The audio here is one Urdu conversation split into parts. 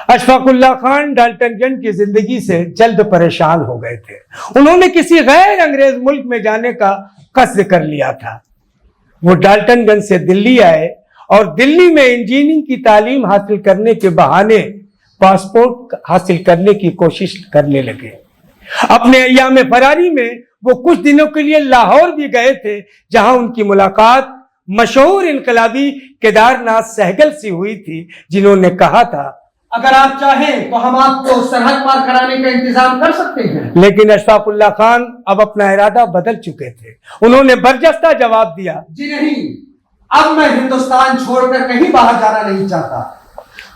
اشفاق اللہ خان ڈالٹن گنج کی زندگی سے جلد پریشان ہو گئے تھے. انہوں نے کسی غیر انگریز ملک میں جانے کا قصد کر لیا تھا. وہ ڈالٹن گنج سے دلی آئے اور دلی میں انجینئرنگ کی تعلیم حاصل کرنے کے بہانے پاسپورٹ حاصل کرنے کی کوشش کرنے لگے. اپنے ایام فراری میں وہ کچھ دنوں کے لیے لاہور بھی گئے تھے، جہاں ان کی ملاقات مشہور انقلابی کیدارناتھ سہگل سے ہوئی تھی، جنہوں نے کہا تھا اگر آپ چاہیں تو ہم آپ کو سرحد پار کرانے کا انتظام کر سکتے ہیں. لیکن اشفاق اللہ خان اب اپنا ارادہ بدل چکے تھے. انہوں نے برجستہ جواب دیا، جی نہیں، اب میں ہندوستان چھوڑ کر کہیں باہر جانا نہیں چاہتا.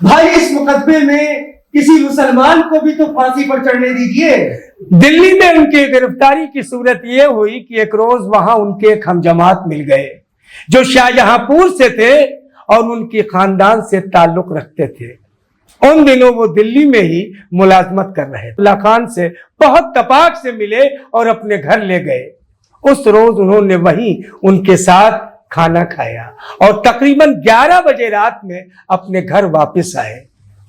بھائی اس مقدمے میں کسی مسلمان کو بھی تو پھانسی پر چڑھنے دیجیے. دلی میں ان کی گرفتاری کی صورت یہ ہوئی کہ ایک روز وہاں ان کے ایک ہم جماعت مل گئے جو شاہجہاں پور سے تھے اور ان کی خاندان سے تعلق رکھتے تھے. ان دنوں وہ دلی میں ہی ملازمت کر رہے. اللہ خان سے بہت تپاک سے ملے اور اپنے گھر لے گئے. اس روز انہوں نے وہیں ان کے ساتھ کھانا کھایا اور تقریباً 11 بجے رات میں اپنے گھر واپس آئے.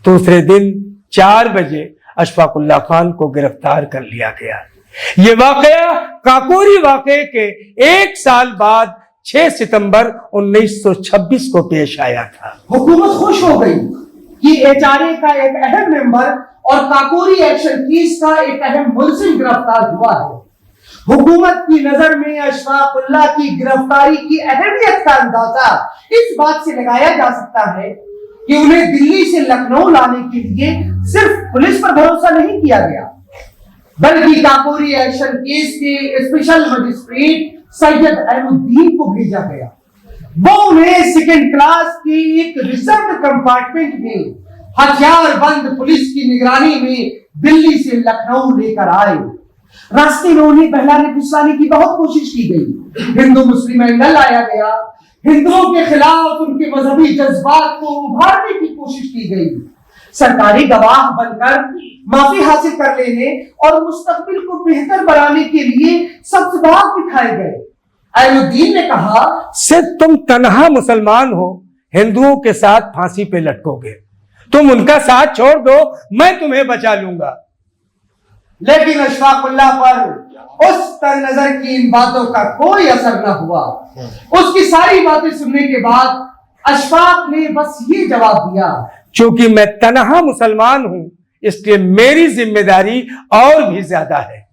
دوسرے دن 4 بجے اشفاق اللہ خان کو گرفتار کر لیا گیا. یہ واقعہ کاکوری واقعے کے 1 سال بعد 6 ستمبر 1926 کو پیش آیا تھا. حکومت خوش ہو گئی کہ HRA کا ایک اہم ممبر اور کاکوری ایکشن کیس کا ایک اہم ملزم گرفتار ہوا ہے. حکومت کی نظر میں اشفاق اللہ کی گرفتاری کی اہمیت کا اندازہ اس بات سے لگایا جا سکتا ہے کہ انہیں دلی سے لکھنؤ لانے کے لیے صرف پولیس پر بھروسہ نہیں کیا گیا، بلکہ کاکوری ایکشن کیس کے اسپیشل مجسٹریٹ سید عین الدین کو بھیجا گیا. وہ انہیں سیکنڈ کلاس کی ایک ریزروڈ کمپارٹمنٹ میں ہتھیار بند پولیس کی نگرانی میں دلی سے لکھنؤ لے کر آئے. راستے میں انہیں بہلانے پھسلانے کی بہت کوشش کی گئی. ہندو مسلم اینگل لایا گیا. ہندوؤں کے خلاف ان کے مذہبی جذبات کو ابھارنے کی کوشش کی گئی. سرکاری گواہ بن کر معافی حاصل کر لینے اور مستقبل کو بہتر بنانے کے لیے سب سباق دکھائے گئے. عین الدین نے کہا، صرف تم تنہا مسلمان ہو، ہندوؤں کے ساتھ پھانسی پہ لٹکو گے. تم ان کا ساتھ چھوڑ دو، میں تمہیں بچا لوں گا. لیکن اشفاق اللہ پر اس تر نظر کی ان باتوں کا کوئی اثر نہ ہوا. اس کی ساری باتیں سننے کے بعد اشفاق نے بس یہ جواب دیا، چونکہ میں تنہا مسلمان ہوں اس لیے میری ذمہ داری اور بھی زیادہ ہے.